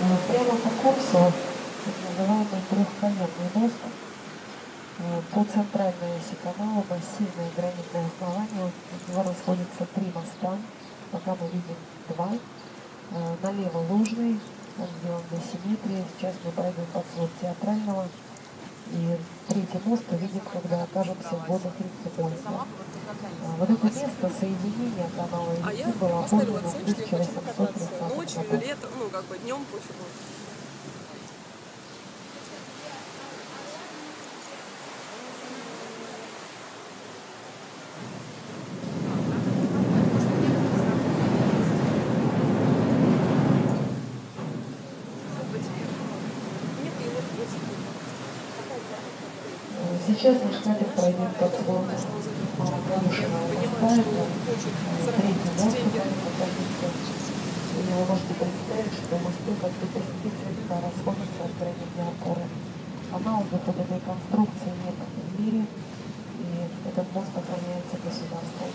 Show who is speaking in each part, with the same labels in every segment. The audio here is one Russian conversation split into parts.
Speaker 1: Прямо по курсу так называемый трехколерный мост. По центральной оси канала массивное гранитное основание. От него расходятся три моста. Пока мы видим два. Налево Лужный, он сделан для симметрии. Сейчас мы пройдем под свод Театрального. И третий мост увидим, когда окажемся в водах реки Мойка. Вот это место соединения канала и реки было оформлено в 1830
Speaker 2: ночью,
Speaker 1: году.
Speaker 2: летом, ну как бы днем пофигу.
Speaker 1: Сейчас наш катер пройдет под свод Лужного моста. Это третий мост, который находится. Вы можете представить, что мосты как бы слегка расходятся от гранитной опоры. Аналогов от этой конструкции нет в мире, и этот мост охраняется государством.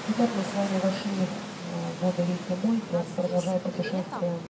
Speaker 1: Итак, мы с вами вошли в воды реки Мойки, продолжая путешествие.